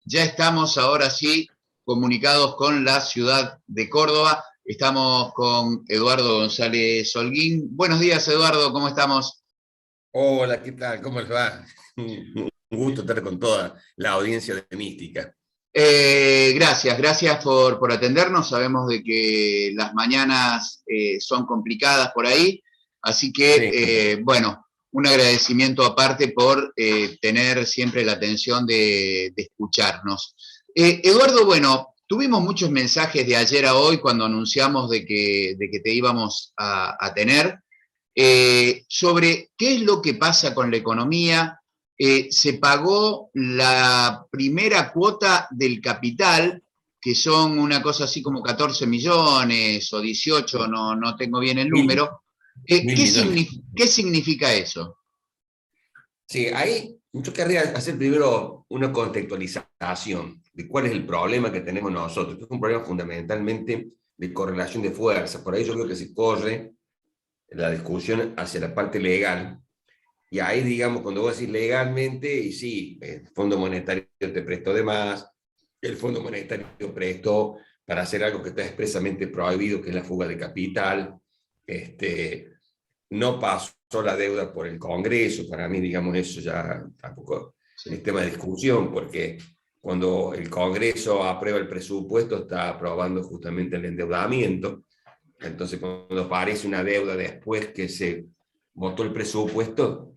Ya estamos ahora sí comunicados con la ciudad de Córdoba. Estamos con Eduardo González Holguín. Buenos días, Eduardo, ¿cómo estamos? Hola, ¿qué tal? ¿Cómo les va? Un gusto estar con toda la audiencia de Mística. Gracias por atendernos. Sabemos de que las mañanas son complicadas por ahí, así que, Sí, bueno, un agradecimiento aparte por tener siempre la atención de escucharnos. Eduardo, bueno, tuvimos muchos mensajes de ayer a hoy cuando anunciamos de que te íbamos a tener sobre qué es lo que pasa con la economía. Se pagó la primera cuota del capital, que son una cosa así como 14 millones o 18, no tengo bien el mil, número. mil millones. ¿Qué significa eso? Sí, ahí yo querría hacer primero una contextualización de cuál es el problema que tenemos nosotros. Es un problema fundamentalmente de correlación de fuerzas. Por ahí yo creo que se corre la discusión hacia la parte legal. Y ahí, digamos, cuando vos decís legalmente, y sí, el Fondo Monetario te prestó de más, el Fondo Monetario prestó para hacer algo que está expresamente prohibido, que es la fuga de capital. Este, no pasó la deuda por el Congreso, para mí, digamos, eso ya tampoco es Sí. tema de discusión, porque cuando el Congreso aprueba el presupuesto, está aprobando justamente el endeudamiento. Entonces, cuando aparece una deuda después que se votó el presupuesto,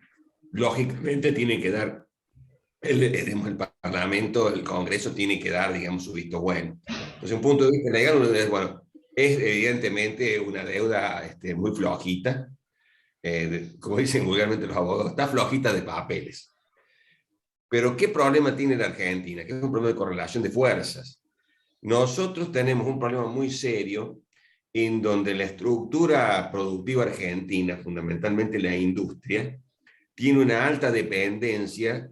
lógicamente tiene que dar, el Parlamento, el Congreso tiene que dar, digamos, su visto bueno. Entonces, un punto de vista legal, uno dice, bueno, es evidentemente una deuda muy flojita, como dicen vulgarmente los abogados, está flojita de papeles. Pero ¿qué problema tiene la Argentina? Que es un problema de correlación de fuerzas. Nosotros tenemos un problema muy serio en donde la estructura productiva argentina, fundamentalmente la industria, tiene una alta dependencia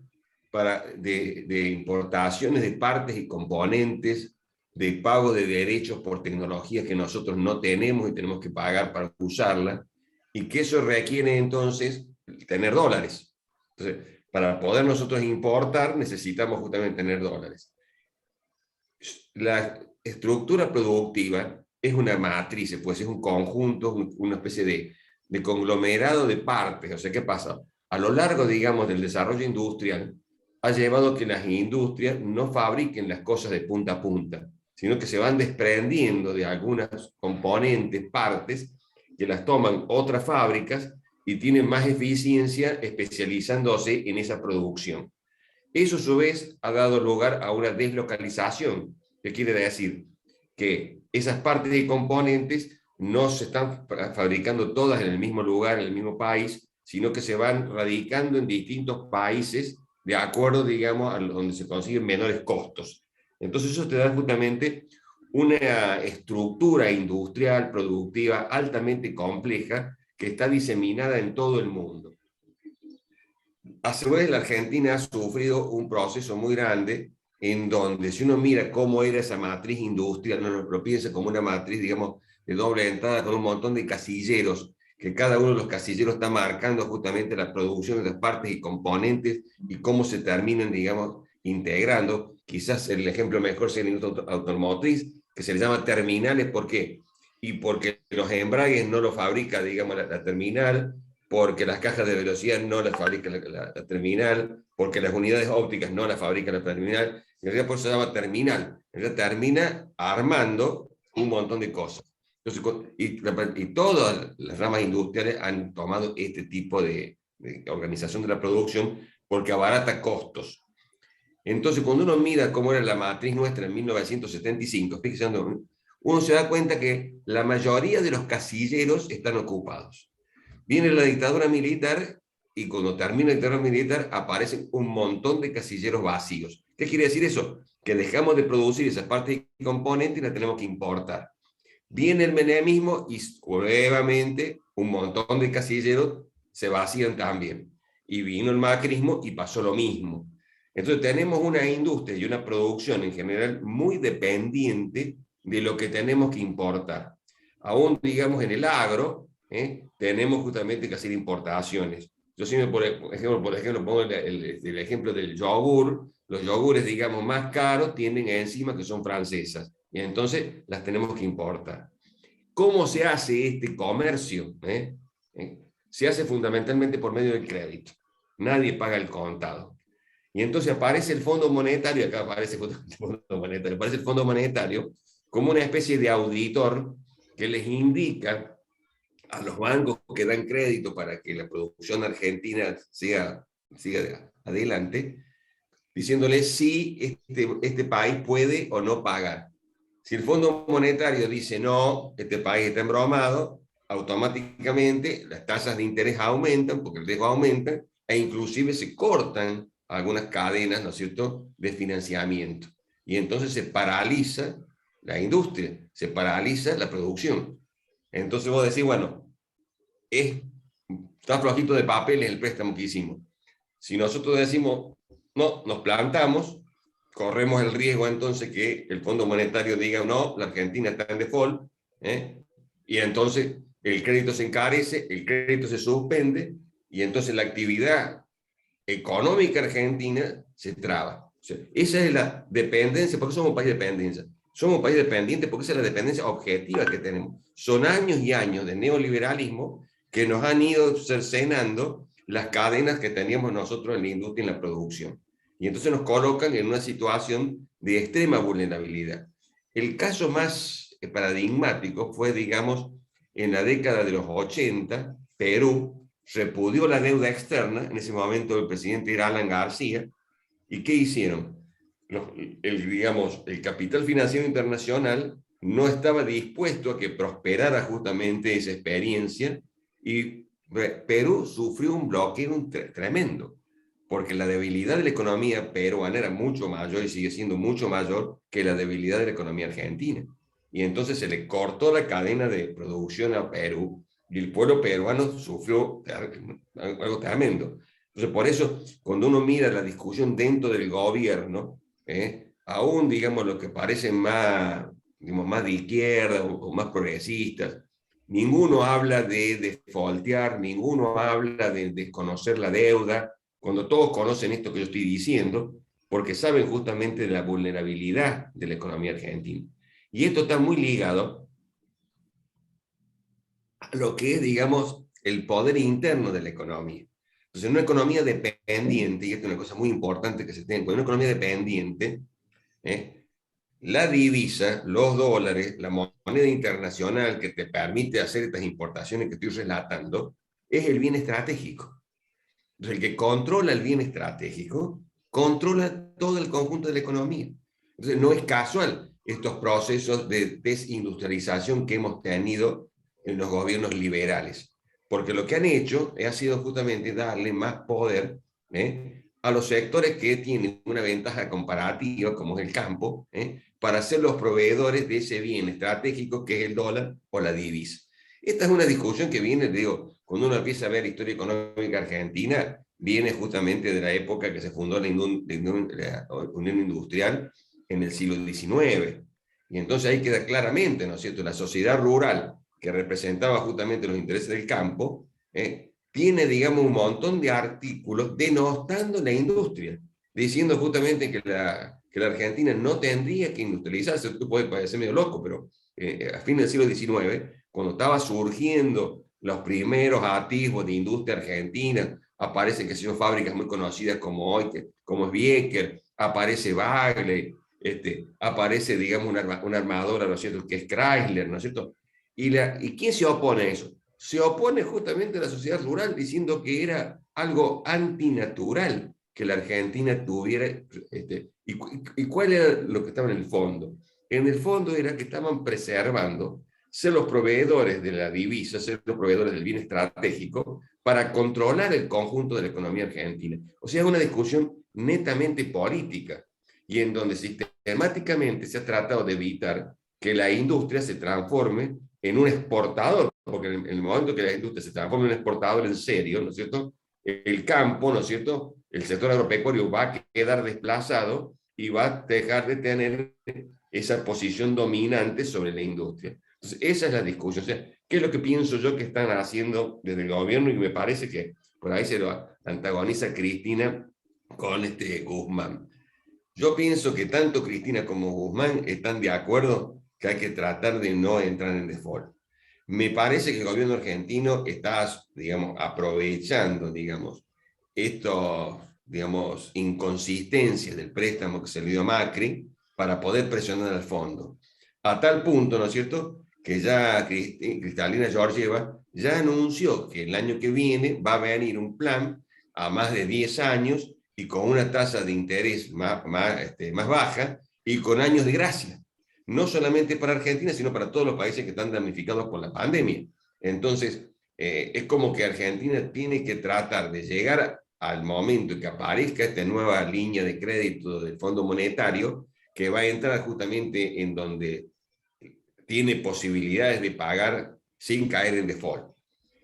de importaciones de partes y componentes, de pago de derechos por tecnologías que nosotros no tenemos y tenemos que pagar para usarla, y que eso requiere entonces tener dólares. Entonces, para poder nosotros importar necesitamos justamente tener dólares. La estructura productiva es una matriz, pues es un conjunto, una especie de conglomerado de partes. O sea, ¿qué pasa? A lo largo, digamos, del desarrollo industrial, ha llevado a que las industrias no fabriquen las cosas de punta a punta, sino que se van desprendiendo de algunas componentes, partes, que las toman otras fábricas y tienen más eficiencia especializándose en esa producción. Eso a su vez ha dado lugar a una deslocalización, que quiere decir que esas partes y componentes no se están fabricando todas en el mismo lugar, en el mismo país, sino que se van radicando en distintos países de acuerdo, digamos, a donde se consiguen menores costos. Entonces eso te da justamente una estructura industrial, productiva, altamente compleja, que está diseminada en todo el mundo. A su vez, la Argentina ha sufrido un proceso muy grande en donde si uno mira cómo era esa matriz industrial, no lo piensa como una matriz, digamos, de doble entrada con un montón de casilleros, que cada uno de los casilleros está marcando justamente la producción de las partes y componentes y cómo se terminan, digamos, integrando. Quizás el ejemplo mejor sea la industria automotriz, que se le llama terminales. ¿Por qué? Y porque los embragues no lo fabrica, digamos, la terminal, porque las cajas de velocidad no las fabrica la terminal, porque las unidades ópticas no las fabrica la terminal. En realidad por eso se llama terminal. En realidad termina armando un montón de cosas. Entonces, y todas las ramas industriales han tomado este tipo de organización de la producción porque abarata costos. Entonces, cuando uno mira cómo era la matriz nuestra en 1975, fíjense, uno se da cuenta que la mayoría de los casilleros están ocupados. Viene la dictadura militar y cuando termina la dictadura militar aparecen un montón de casilleros vacíos. ¿Qué quiere decir eso? Que dejamos de producir esas partes y componentes y las tenemos que importar. Viene el menemismo y nuevamente un montón de casilleros se vacían también. Y vino el macrismo y pasó lo mismo. Entonces tenemos una industria y una producción en general muy dependiente de lo que tenemos que importar. Aún, digamos, en el agro, tenemos justamente que hacer importaciones. Yo siempre, por ejemplo pongo el ejemplo del yogur. los yogures, digamos, más caros tienen enzimas que son francesas, y entonces las tenemos que importar. ¿Cómo se hace este comercio? Se hace fundamentalmente por medio del crédito. Nadie paga el contado. Y entonces aparece el Fondo Monetario, acá aparece el Fondo Monetario, aparece el Fondo Monetario como una especie de auditor que les indica a los bancos que dan crédito para que la producción argentina siga adelante, diciéndoles si este país puede o no pagar. Si el Fondo Monetario dice no, este país está embromado, automáticamente las tasas de interés aumentan, porque el riesgo aumenta, e inclusive se cortan algunas cadenas, ¿no es cierto?, de financiamiento. Y entonces se paraliza la industria, se paraliza la producción. Entonces vos decís, bueno, está flojito de papeles el préstamo que hicimos. Si nosotros decimos, no, nos plantamos, corremos el riesgo entonces que el Fondo Monetario diga, no, la Argentina está en default, y entonces el crédito se encarece, el crédito se suspende, y entonces la actividad económica argentina se traba. O sea, esa es la dependencia. ¿Por qué somos un país dependiente? Somos un país dependiente porque esa es la dependencia objetiva que tenemos. Son años y años de neoliberalismo que nos han ido cercenando las cadenas que teníamos nosotros en la industria y en la producción. Y entonces nos colocan en una situación de extrema vulnerabilidad. El caso más paradigmático fue, digamos, en la década de los 80, Perú repudió la deuda externa, en ese momento el presidente era Alan García, ¿y qué hicieron? Digamos, el capital financiero internacional no estaba dispuesto a que prosperara justamente esa experiencia, y Perú sufrió un bloqueo tremendo, porque la debilidad de la economía peruana era mucho mayor y sigue siendo mucho mayor que la debilidad de la economía argentina. Y entonces se le cortó la cadena de producción a Perú, y el pueblo peruano sufrió algo tremendo. Entonces, por eso, cuando uno mira la discusión dentro del gobierno, aún, digamos, los que parecen más, digamos, más de izquierda o más progresistas, ninguno habla de defaultear, ninguno habla de desconocer la deuda, cuando todos conocen esto que yo estoy diciendo, porque saben justamente de la vulnerabilidad de la economía argentina. Y esto está muy ligado a lo que es, digamos, el poder interno de la economía. Entonces, en una economía dependiente, y esto es una cosa muy importante que se tiene en cuenta, una economía dependiente, la divisa, los dólares, la moneda internacional que te permite hacer estas importaciones que estoy relatando, es el bien estratégico. Entonces, el que controla el bien estratégico, controla todo el conjunto de la economía. Entonces, no es casual estos procesos de desindustrialización que hemos tenido en los gobiernos liberales, porque lo que han hecho ha sido justamente darle más poder a los sectores que tienen una ventaja comparativa, como es el campo, para ser los proveedores de ese bien estratégico que es el dólar o la divisa. Esta es una discusión que viene, digo, cuando uno empieza a ver la historia económica argentina, viene justamente de la época que se fundó la Unión Industrial en el siglo XIX. Y entonces ahí queda claramente, ¿no es cierto?, la sociedad rural, que representaba justamente los intereses del campo, tiene, digamos, un montón de artículos denostando la industria, diciendo justamente que la Argentina no tendría que industrializarse. Tú puedes parecer medio loco, pero a fines del siglo XIX, cuando estaba surgiendo los primeros atisbos de industria argentina, aparecen, que son fábricas muy conocidas como hoy, como es Biecker, aparece Bagley, aparece, digamos, una armadora, ¿no es cierto?, que es Chrysler, ¿no es cierto? ¿Y quién se opone a eso? Se opone justamente a la sociedad rural, diciendo que era algo antinatural que la Argentina tuviera. ¿Y cuál era lo que estaba en el fondo? En el fondo era que estaban preservando ser los proveedores de la divisa, ser los proveedores del bien estratégico, para controlar el conjunto de la economía argentina. O sea, es una discusión netamente política, y en donde sistemáticamente se ha tratado de evitar que la industria se transforme en un exportador, porque en el momento que la industria se transforme en un exportador en serio, ¿no es cierto?, el campo, ¿no es cierto?, el sector agropecuario va a quedar desplazado y va a dejar de tener esa posición dominante sobre la industria. Entonces, esa es la discusión. O sea, ¿qué es lo que pienso yo que están haciendo desde el gobierno? Y me parece que por ahí se lo antagoniza Cristina con Guzmán. Yo pienso que tanto Cristina como Guzmán están de acuerdo que hay que tratar de no entrar en default. Me parece que el gobierno argentino está, digamos, aprovechando, digamos, estos, digamos, inconsistencias del préstamo que se le dio a Macri para poder presionar al fondo. A tal punto, ¿no es cierto?, que ya Cristalina Georgieva ya anunció que el año que viene va a venir un plan a más de 10 años y con una tasa de interés más baja y con años de gracia. No solamente para Argentina, sino para todos los países que están damnificados por la pandemia. Entonces, es como que Argentina tiene que tratar de llegar al momento en que aparezca esta nueva línea de crédito del Fondo Monetario, que va a entrar justamente en donde tiene posibilidades de pagar sin caer en default.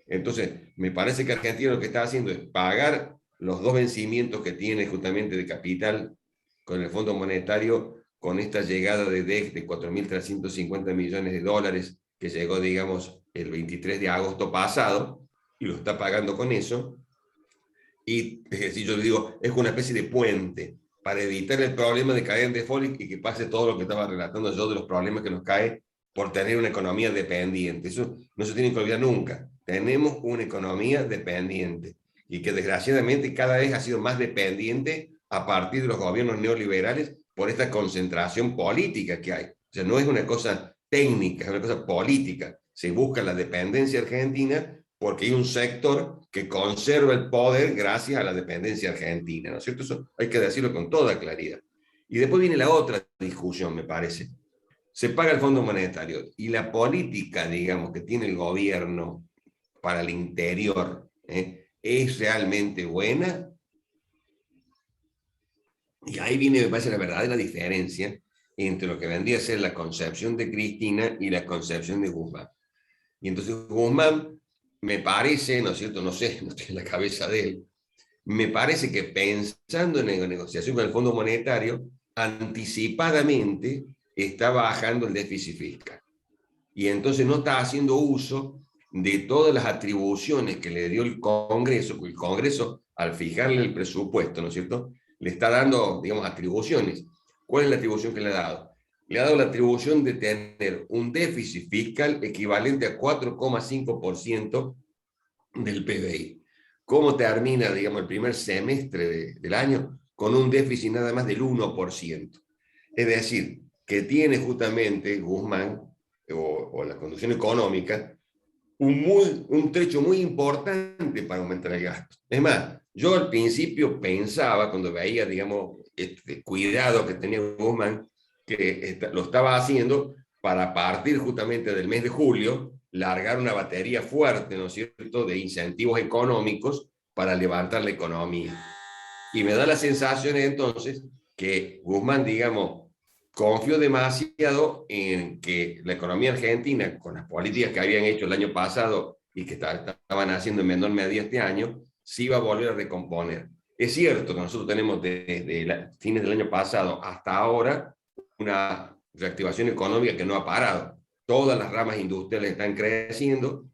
Entonces, me parece que Argentina lo que está haciendo es pagar los dos vencimientos que tiene justamente de capital con el Fondo Monetario, con esta llegada de DEC de 4.350 millones de dólares que llegó, digamos, el 23 de agosto pasado, y lo está pagando con eso. Y es decir, yo le digo, es una especie de puente para evitar el problema de caer en default y que pase todo lo que estaba relatando yo de los problemas que nos cae por tener una economía dependiente. Eso no se tiene que olvidar nunca. Tenemos una economía dependiente y que desgraciadamente cada vez ha sido más dependiente a partir de los gobiernos neoliberales por esta concentración política que hay. O sea, no es una cosa técnica, es una cosa política. Se busca la dependencia argentina porque hay un sector que conserva el poder gracias a la dependencia argentina, ¿no es cierto? Eso hay que decirlo con toda claridad. Y después viene la otra discusión, me parece. Se paga el Fondo Monetario y la política, digamos, que tiene el gobierno para el interior, ¿es realmente buena? Y ahí viene, me parece, la verdadera diferencia entre lo que vendría a ser la concepción de Cristina y la concepción de Guzmán. Y entonces Guzmán, me parece, ¿no es cierto? No sé, no estoy en la cabeza de él, me parece que pensando en la negociación con el Fondo Monetario, anticipadamente está bajando el déficit fiscal. Y entonces no está haciendo uso de todas las atribuciones que le dio el Congreso, porque el Congreso, al fijarle el presupuesto, ¿no es cierto?, le está dando, digamos, atribuciones. ¿Cuál es la atribución que le ha dado? Le ha dado la atribución de tener un déficit fiscal equivalente a 4,5% del PBI. ¿Cómo termina, digamos, el primer semestre del año? Con un déficit nada más del 1%. Es decir, que tiene justamente Guzmán, o la conducción económica, un trecho muy importante para aumentar el gasto. Es más, yo al principio pensaba, cuando veía, digamos, este cuidado que tenía Guzmán, que lo estaba haciendo para partir justamente del mes de julio, largar una batería fuerte, ¿no es cierto?, de incentivos económicos para levantar la economía. Y me da la sensación entonces que Guzmán, digamos, confió demasiado en que la economía argentina, con las políticas que habían hecho el año pasado y que estaban haciendo en menor medida este año, se iba a volver a recomponer. Es cierto que nosotros tenemos desde fines del año pasado hasta ahora una reactivación económica que no ha parado. Todas las ramas industriales están creciendo,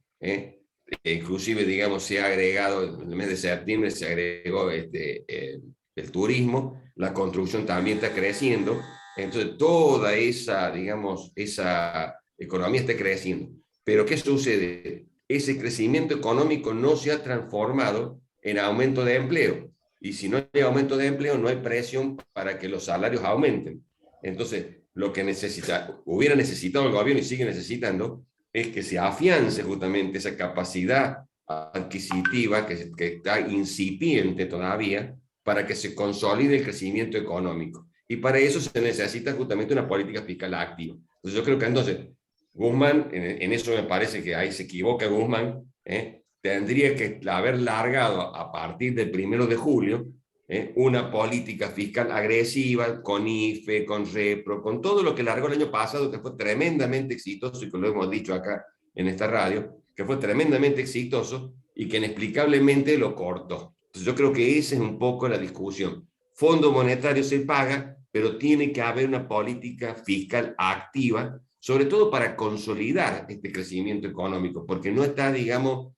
inclusive, digamos, se ha agregado, en el mes de septiembre se agregó el turismo, la construcción también está creciendo, entonces toda esa, digamos, esa economía está creciendo. Pero ¿qué sucede? Ese crecimiento económico no se ha transformado en aumento de empleo. Y si no hay aumento de empleo, no hay presión para que los salarios aumenten. Entonces, lo que hubiera necesitado el gobierno y sigue necesitando es que se afiance justamente esa capacidad adquisitiva que está incipiente todavía para que se consolide el crecimiento económico. Y para eso se necesita justamente una política fiscal activa. Entonces yo creo que entonces Guzmán, en eso me parece que ahí se equivoca Guzmán, tendría que haber largado a partir del 1 de julio una política fiscal agresiva con IFE, con REPRO, con todo lo que largó el año pasado, que fue tremendamente exitoso y que lo hemos dicho acá en esta radio, que fue tremendamente exitoso y que inexplicablemente lo cortó. Entonces yo creo que esa es un poco la discusión. Fondo Monetario se paga, pero tiene que haber una política fiscal activa, sobre todo para consolidar este crecimiento económico, porque no está, digamos,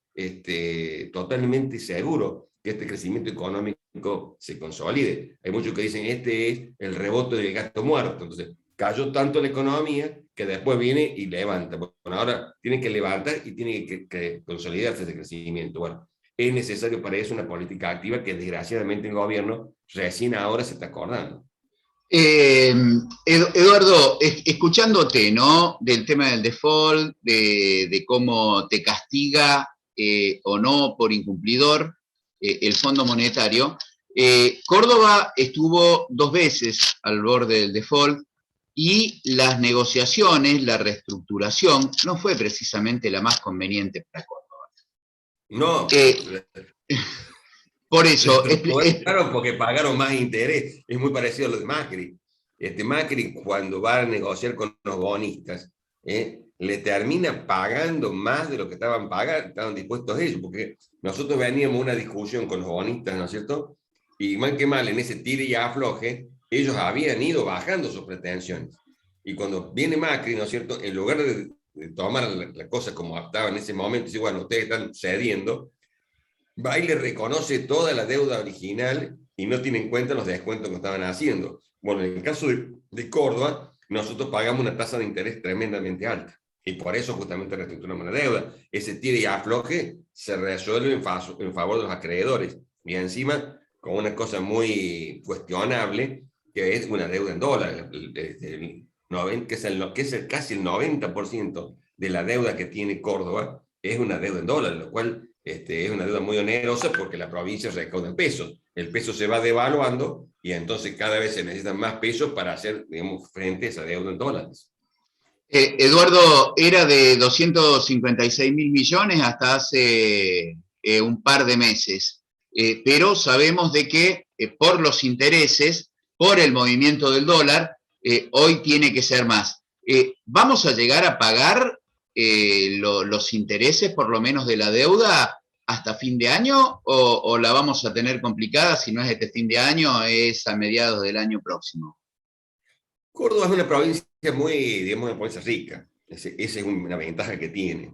totalmente seguro que este crecimiento económico se consolide. Hay muchos que dicen, este es el rebote del gato muerto. Entonces, cayó tanto la economía que después viene y levanta. Bueno, ahora tiene que levantar y tiene que consolidarse ese crecimiento. Bueno, es necesario para eso una política activa que desgraciadamente el gobierno recién ahora se está acordando. Eduardo, escuchándote, ¿no? Del tema del default, de cómo te castiga o no por incumplidor el Fondo Monetario. Córdoba estuvo 2 veces al borde del default y las negociaciones, la reestructuración, no fue precisamente la más conveniente para Córdoba. No, por eso, claro, porque pagaron más interés. Es muy parecido a lo de Macri. Macri, cuando va a negociar con los bonistas, le termina pagando más de lo que estaban dispuestos ellos, porque nosotros veníamos una discusión con los bonistas, ¿no es cierto? Y mal que mal, en ese tire y afloje, ellos habían ido bajando sus pretensiones. Y cuando viene Macri, ¿no es cierto? En lugar de tomar la cosa como estaba en ese momento, y dice, bueno, ustedes están cediendo, va y le reconoce toda la deuda original y no tiene en cuenta los descuentos que estaban haciendo. Bueno, en el caso de Córdoba, nosotros pagamos una tasa de interés tremendamente alta y por eso justamente reestructuramos la deuda. Ese tire y afloje se resuelve en favor de los acreedores y encima con una cosa muy cuestionable que es una deuda en dólares, que es casi el 90% de la deuda que tiene Córdoba es una deuda en dólares, lo cual es una deuda muy onerosa porque la provincia recauda en pesos. El peso se va devaluando y entonces cada vez se necesitan más pesos para hacer, digamos, frente a esa deuda en dólares. Eduardo, era de 256.000 millones hasta hace un par de meses, pero sabemos de que por los intereses, por el movimiento del dólar, hoy tiene que ser más. ¿Vamos a llegar a pagar los intereses, por lo menos de la deuda, hasta fin de año o la vamos a tener complicada? Si no es este fin de año, es a mediados del año próximo. Córdoba es una provincia muy, digamos, una provincia rica. Esa es una ventaja que tiene.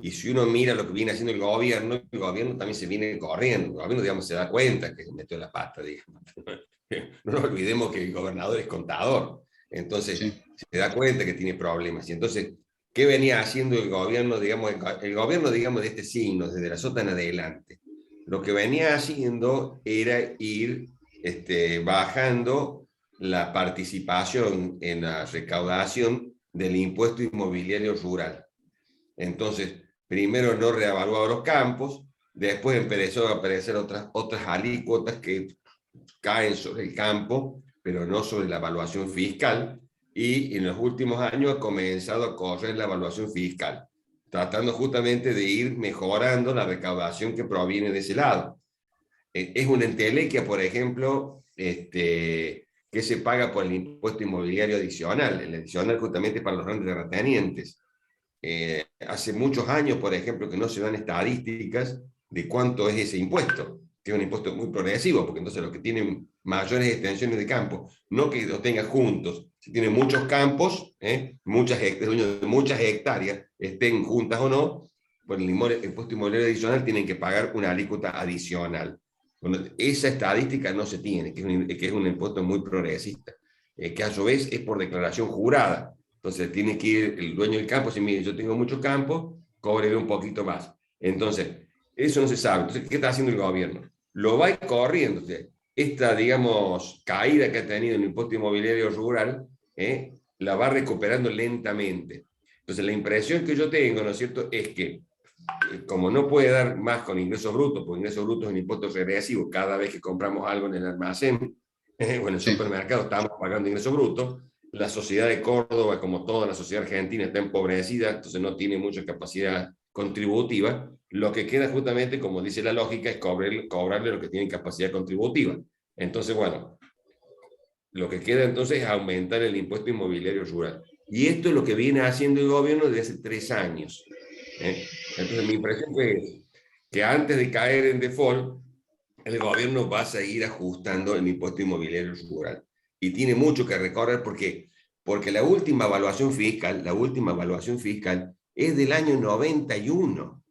Y si uno mira lo que viene haciendo el gobierno también se viene corriendo. El gobierno, digamos, se da cuenta que metió la pata, digamos. No nos olvidemos que el gobernador es contador. Entonces, sí, se da cuenta que tiene problemas. Y entonces, ¿qué venía haciendo el gobierno, digamos, de este signo, desde la sota en adelante? Lo que venía haciendo era ir bajando la participación en la recaudación del impuesto inmobiliario rural. Entonces, primero no reevaluaba los campos, después empezó a aparecer otras alícuotas que caen sobre el campo, pero no sobre la evaluación fiscal, y en los últimos años ha comenzado a correr la evaluación fiscal, tratando justamente de ir mejorando la recaudación que proviene de ese lado. Es una entelequia, por ejemplo, que se paga por el impuesto inmobiliario adicional, el adicional justamente para los grandes terratenientes. Hace muchos años, por ejemplo, que no se dan estadísticas de cuánto es ese impuesto, que es un impuesto muy progresivo, porque entonces los que tienen mayores extensiones de campo, no que los tengan juntos, si tienen muchos campos, muchas hectáreas, estén juntas o no, por el impuesto inmobiliario adicional tienen que pagar una alícuota adicional. Bueno, esa estadística no se tiene, que es un impuesto muy progresista, que a su vez es por declaración jurada. Entonces tiene que ir el dueño del campo y decir, mire, yo tengo muchos campos, cóbrele un poquito más. Entonces, eso no se sabe. Entonces, ¿qué está haciendo el gobierno? Lo va corriendo. Esta, digamos, caída que ha tenido en el impuesto inmobiliario rural, la va recuperando lentamente. Entonces, la impresión que yo tengo, ¿no es cierto?, es que como no puede dar más con ingresos brutos, porque ingresos brutos es un impuesto regresivo, cada vez que compramos algo en el almacén, o en el supermercado estamos pagando ingresos brutos. La sociedad de Córdoba, como toda la sociedad argentina, está empobrecida, entonces no tiene mucha capacidad contributiva. Lo que queda justamente, como dice la lógica, es cobrarle lo que tienen capacidad contributiva. Entonces, bueno, lo que queda entonces es aumentar el impuesto inmobiliario rural. Y esto es lo que viene haciendo el gobierno desde hace 3 años. Entonces, mi impresión es que antes de caer en default, el gobierno va a seguir ajustando el impuesto inmobiliario rural. Y tiene mucho que recorrer porque la última evaluación fiscal es del año 91.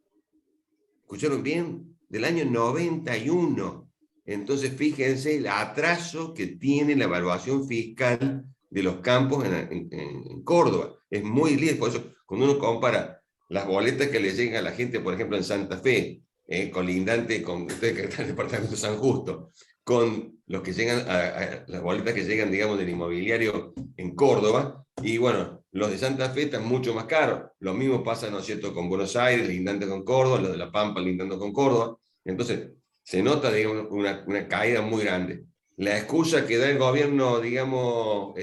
¿Escucharon bien? Del año 91. Entonces, fíjense el atraso que tiene la evaluación fiscal de los campos en Córdoba. Es muy lindo, por eso cuando uno compara las boletas que le llegan a la gente, por ejemplo, en Santa Fe, colindante con ustedes que están en el departamento de San Justo, con los que llegan las boletas que llegan, digamos, del inmobiliario en Córdoba, y bueno, los de Santa Fe están mucho más caros. Lo mismo pasa, ¿no es cierto?, con Buenos Aires, lindante con Córdoba, los de La Pampa, lindando con Córdoba. Entonces, se nota, digamos, una caída muy grande. La excusa que da el gobierno, digamos,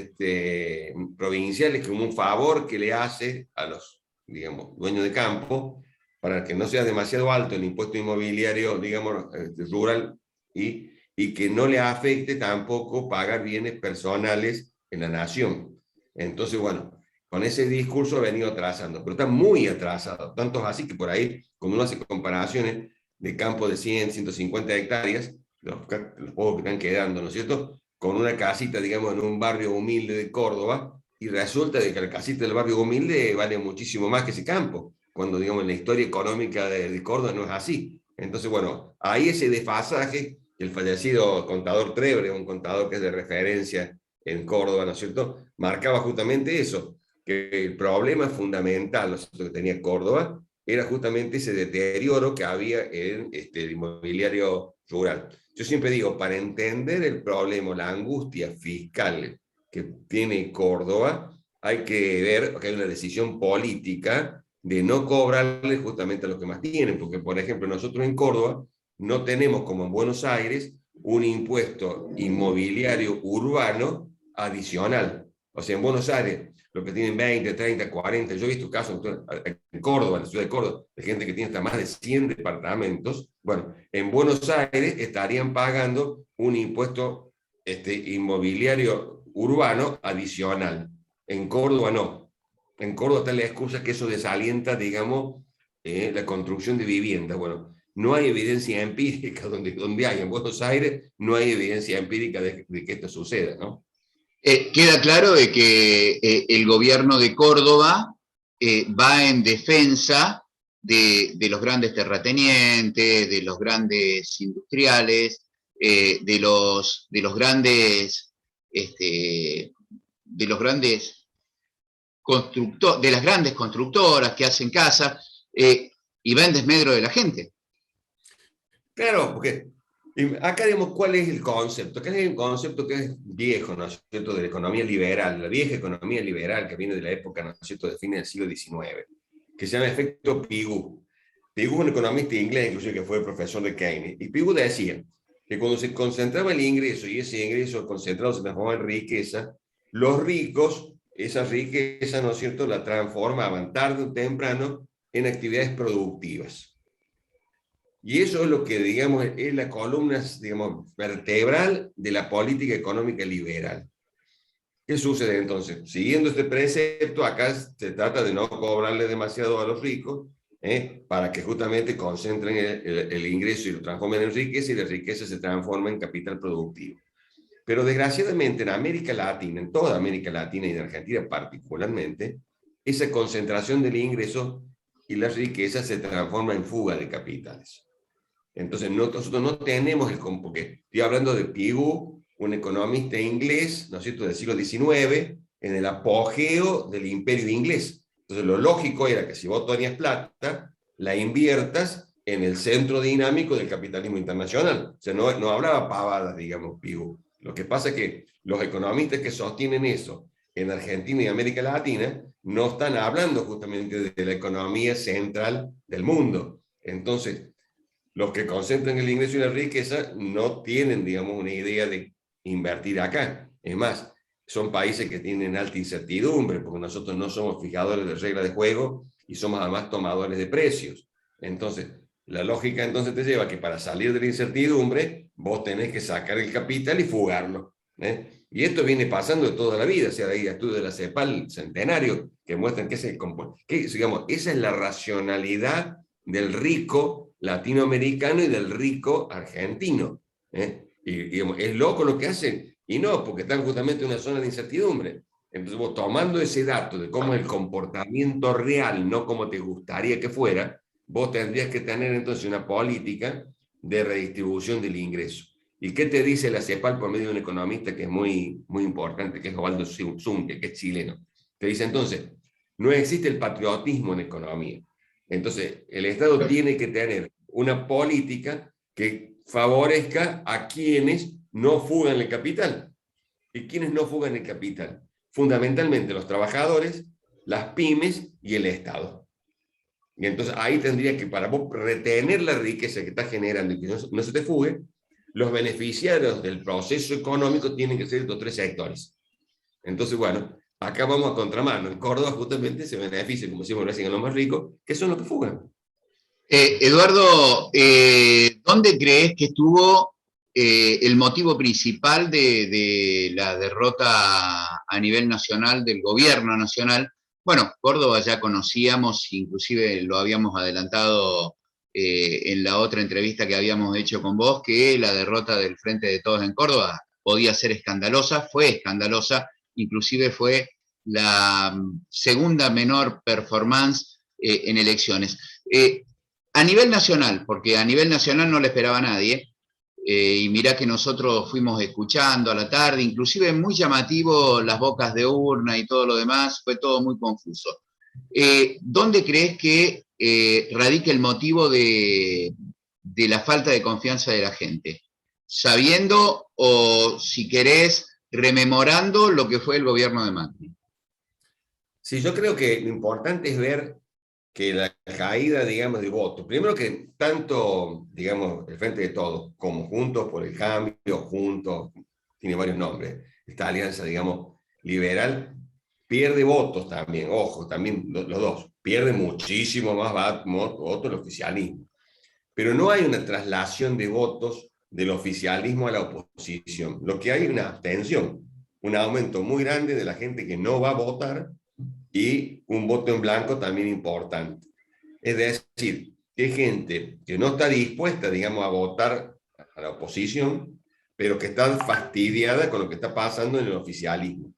provincial es como un favor que le hace a los, digamos, dueños de campo para que no sea demasiado alto el impuesto inmobiliario, digamos, rural y que no le afecte tampoco pagar bienes personales en la nación. Entonces, bueno, con ese discurso ha venido atrasando, pero está muy atrasado, tanto así que por ahí, cuando uno hace comparaciones de campo de 100, 150 hectáreas, los pocos que están quedando, ¿no es cierto?, con una casita, digamos, en un barrio humilde de Córdoba, y resulta de que la casita del barrio humilde vale muchísimo más que ese campo, cuando, digamos, en la historia económica de Córdoba no es así. Entonces, bueno, hay ese desfasaje. El fallecido contador Trebre, un contador que es de referencia en Córdoba, ¿no es cierto?, marcaba justamente eso, que el problema fundamental, ¿no es cierto?, que tenía Córdoba era justamente ese deterioro que había en el inmobiliario rural. Yo siempre digo, para entender el problema, la angustia fiscal que tiene Córdoba, hay que ver que hay una decisión política de no cobrarle justamente a los que más tienen, porque por ejemplo nosotros en Córdoba no tenemos como en Buenos Aires un impuesto inmobiliario urbano adicional. O sea, en Buenos Aires, los que tienen 20, 30, 40, yo he visto casos en Córdoba, en la ciudad de Córdoba, de gente que tiene hasta más de 100 departamentos. Bueno, en Buenos Aires estarían pagando un impuesto inmobiliario urbano adicional. En Córdoba no. En Córdoba está la excusa que eso desalienta, digamos, la construcción de viviendas. Bueno, no hay evidencia empírica donde hay en Buenos Aires, no hay evidencia empírica de que esto suceda, ¿no? Queda claro de que el gobierno de Córdoba va en defensa de los grandes terratenientes, de los grandes industriales, de los grandes, de los grandes de las grandes constructoras que hacen casas, y va en desmedro de la gente. Claro, porque acá vemos cuál es el concepto. Acá hay un concepto que es viejo, ¿no es cierto?, de la economía liberal, la vieja economía liberal que viene de la época, ¿no es cierto?, de fines del siglo XIX, que se llama efecto Pigou. Pigou es un economista inglés, inclusive, que fue profesor de Keynes. Y Pigou decía que cuando se concentraba el ingreso y ese ingreso concentrado se transformaba en riqueza, los ricos, esa riqueza, ¿no es cierto?, la transformaban tarde o temprano en actividades productivas. Y eso es lo que, digamos, es la columna, digamos, vertebral de la política económica liberal. ¿Qué sucede entonces? Siguiendo este precepto, acá se trata de no cobrarle demasiado a los ricos, para que justamente concentren el ingreso y lo transformen en riqueza, y la riqueza se transforma en capital productivo. Pero desgraciadamente en América Latina, en toda América Latina y en Argentina particularmente, esa concentración del ingreso y la riqueza se transforma en fuga de capitales. Entonces, nosotros no tenemos porque estoy hablando de Pigou, un economista inglés, ¿no es cierto?, del siglo XIX, en el apogeo del imperio inglés. Entonces, lo lógico era que si vos tenías plata, la inviertas en el centro dinámico del capitalismo internacional. O sea, no hablaba pavadas, digamos, Pigou. Lo que pasa es que los economistas que sostienen eso en Argentina y América Latina no están hablando justamente de la economía central del mundo. Entonces, los que concentran el ingreso y la riqueza no tienen, digamos, una idea de invertir acá. Es más, son países que tienen alta incertidumbre, porque nosotros no somos fijadores de reglas de juego y somos además tomadores de precios. Entonces, la lógica entonces te lleva a que para salir de la incertidumbre, vos tenés que sacar el capital y fugarlo. Y esto viene pasando de toda la vida. O sea, hay estudios de la CEPAL centenario que muestran que, digamos, esa es la racionalidad del rico latinoamericano y del rico argentino. Y digamos, es loco lo que hacen, y no, porque están justamente en una zona de incertidumbre. Entonces, vos, tomando ese dato de cómo es el comportamiento real, no como te gustaría que fuera, vos tendrías que tener entonces una política de redistribución del ingreso. ¿Y qué te dice la CEPAL por medio de un economista que es muy, muy importante, que es Osvaldo Zunque, que es chileno? Te dice entonces, no existe el patriotismo en economía. Entonces, el Estado tiene que tener una política que favorezca a quienes no fugan el capital. ¿Y quienes no fugan el capital? Fundamentalmente los trabajadores, las pymes y el Estado. Y entonces ahí tendría que, para vos retener la riqueza que estás generando y que no se te fugue, los beneficiarios del proceso económico tienen que ser estos tres sectores. Entonces, bueno, acá vamos a contramano. En Córdoba justamente se beneficia, como decimos, lo hacen a los más ricos, que son los que fugan. Eduardo, ¿dónde crees que estuvo el motivo principal de la derrota a nivel nacional del gobierno nacional? Bueno, Córdoba ya conocíamos, inclusive lo habíamos adelantado en la otra entrevista que habíamos hecho con vos, que la derrota del Frente de Todos en Córdoba podía ser escandalosa, fue escandalosa, inclusive fue la segunda menor performance en elecciones. A nivel nacional, porque a nivel nacional no le esperaba a nadie, y mirá que nosotros fuimos escuchando a la tarde, inclusive muy llamativo las bocas de urna y todo lo demás, fue todo muy confuso. ¿Dónde crees que radica el motivo de la falta de confianza de la gente? Sabiendo o, si querés, rememorando lo que fue el gobierno de Macri. Sí, yo creo que lo importante es ver que la caída, digamos, de votos, primero que tanto, digamos, el Frente de Todos, como Juntos por el Cambio, Juntos, tiene varios nombres, esta alianza, digamos, liberal, pierde votos también, ojo, también los dos, pierde muchísimo más votos el oficialismo, pero no hay una traslación de votos del oficialismo a la oposición, lo que hay es una abstención, un aumento muy grande de la gente que no va a votar y un voto en blanco también importante. Es decir, que hay gente que no está dispuesta, digamos, a votar a la oposición, pero que está fastidiada con lo que está pasando en el oficialismo.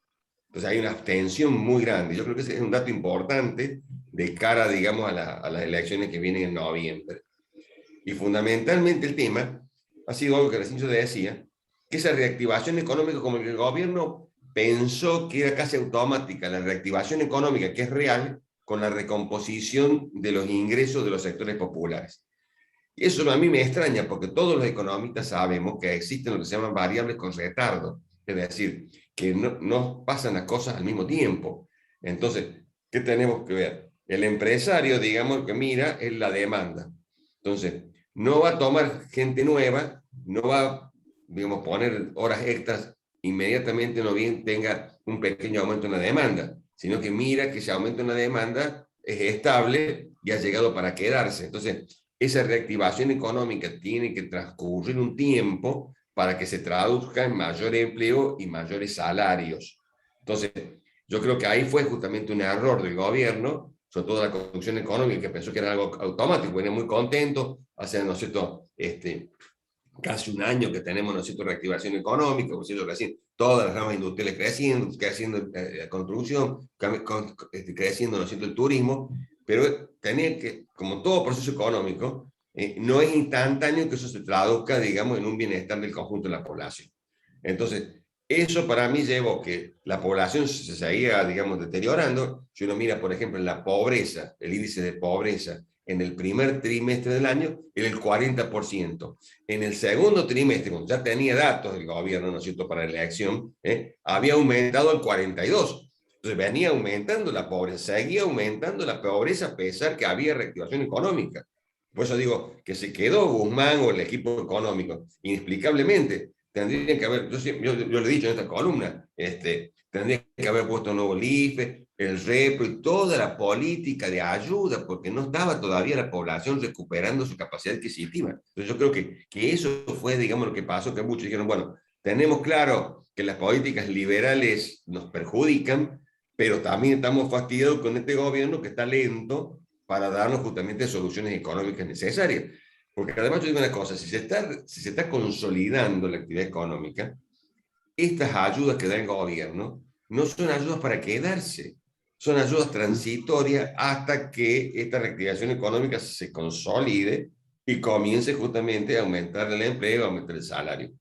Entonces hay una abstención muy grande. Yo creo que ese es un dato importante de cara, digamos, a las elecciones que vienen en noviembre. Y fundamentalmente el tema ha sido algo que recién yo le decía, que esa reactivación económica, como que el gobierno pensó que era casi automática, la reactivación económica que es real, con la recomposición de los ingresos de los sectores populares. Y eso a mí me extraña, porque todos los economistas sabemos que existen lo que se llaman variables con retardo, es decir, que no pasan las cosas al mismo tiempo. Entonces, ¿qué tenemos que ver? El empresario, digamos, que mira es la demanda. Entonces, no va a tomar gente nueva, no va a, digamos, poner horas extras inmediatamente, no bien tenga un pequeño aumento en la demanda, sino que mira que ese aumento en la demanda es estable y ha llegado para quedarse. Entonces, esa reactivación económica tiene que transcurrir un tiempo para que se traduzca en mayor empleo y mayores salarios. Entonces, yo creo que ahí fue justamente un error del gobierno, sobre todo la conducción económica, que pensó que era algo automático, venía muy contento, hace, ¿no es cierto?, casi un año que tenemos, ¿no es cierto?, reactivación económica, ¿no es cierto?, todas las ramas industriales creciendo la construcción, creciendo, ¿no es cierto?, el turismo, pero tenía que, como todo proceso económico, no es instantáneo que eso se traduzca, digamos, en un bienestar del conjunto de la población. Entonces, eso para mí llevó que la población se seguía, digamos, deteriorando. Si uno mira, por ejemplo, en la pobreza, el índice de pobreza en el primer trimestre del año era el 40%. En el segundo trimestre, cuando ya tenía datos del gobierno, ¿no es cierto?, para la elección, había aumentado al 42%. Entonces venía aumentando la pobreza, seguía aumentando la pobreza a pesar que había reactivación económica. Por eso digo que se quedó Guzmán o el equipo económico, inexplicablemente. Tendrían que haber, yo lo he dicho en esta columna, tendrían que haber puesto un nuevo IFE, el REPRO y toda la política de ayuda, porque no estaba todavía la población recuperando su capacidad adquisitiva. Entonces yo creo que eso fue, digamos, lo que pasó, que muchos dijeron, bueno, tenemos claro que las políticas liberales nos perjudican, pero también estamos fastidiados con este gobierno que está lento para darnos justamente soluciones económicas necesarias. Porque además yo digo una cosa, si se está consolidando la actividad económica, estas ayudas que da el gobierno no son ayudas para quedarse, son ayudas transitorias hasta que esta reactivación económica se consolide y comience justamente a aumentar el empleo, a aumentar el salario.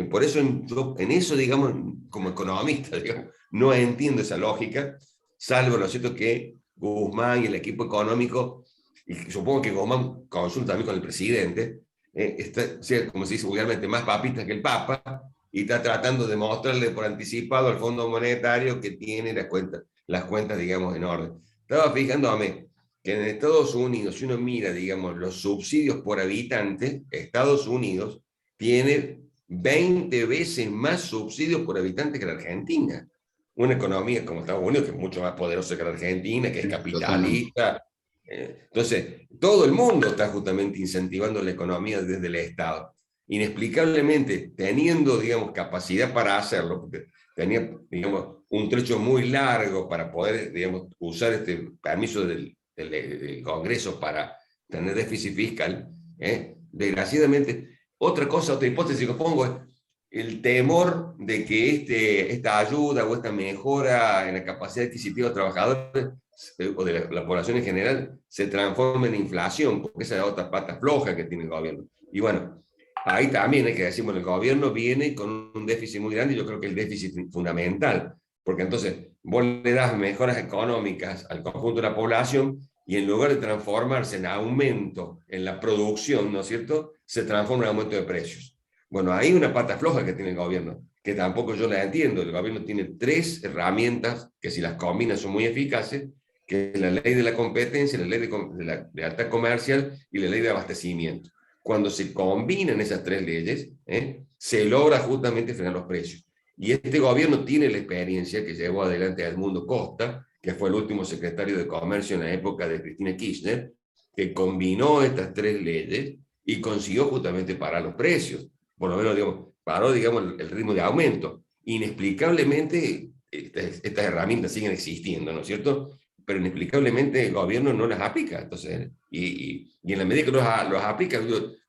Por eso, en eso, digamos, como economista, digamos, no entiendo esa lógica, salvo, ¿no es cierto?, que Guzmán y el equipo económico, y supongo que Guzmán consulta también con el presidente, está, como se dice vulgarmente, más papista que el Papa, y está tratando de mostrarle por anticipado al Fondo Monetario que tiene las cuentas, digamos, en orden. Estaba fijándome que en Estados Unidos, si uno mira, digamos, los subsidios por habitante, Estados Unidos tiene 20 veces más subsidios por habitante que la Argentina. Una economía como Estados Unidos, que es mucho más poderosa que la Argentina, que es Totalmente. capitalista. Entonces, todo el mundo está justamente incentivando la economía desde el Estado. Inexplicablemente, teniendo, digamos, capacidad para hacerlo, porque tenía, digamos, un trecho muy largo para poder, digamos, usar este permiso del Congreso para tener déficit fiscal, desgraciadamente, otra hipótesis que pongo es el temor de que esta ayuda o esta mejora en la capacidad adquisitiva de los trabajadores o de la población en general se transforme en inflación, porque esa es otra pata floja que tiene el gobierno. Y bueno, ahí también hay que decir, bueno, el gobierno viene con un déficit muy grande, y yo creo que el déficit fundamental, porque entonces vos le das mejoras económicas al conjunto de la población y en lugar de transformarse en aumento en la producción, ¿no es cierto?, se transforma en aumento de precios. Bueno, hay una pata floja que tiene el gobierno, que tampoco yo la entiendo. El gobierno tiene 3 herramientas que si las combinas son muy eficaces, que es la ley de la competencia, la ley de la lealtad comercial y la ley de abastecimiento. Cuando se combinan esas 3 leyes, se logra justamente frenar los precios. Y este gobierno tiene la experiencia que llevó adelante a Edmundo Costa, que fue el último secretario de Comercio en la época de Cristina Kirchner, que combinó estas 3 leyes y consiguió justamente parar los precios. Por lo menos, digamos, paró, digamos, el ritmo de aumento. Inexplicablemente, estas herramientas siguen existiendo, ¿no es cierto? Pero inexplicablemente el gobierno no las aplica. Entonces, y en la medida que los aplica,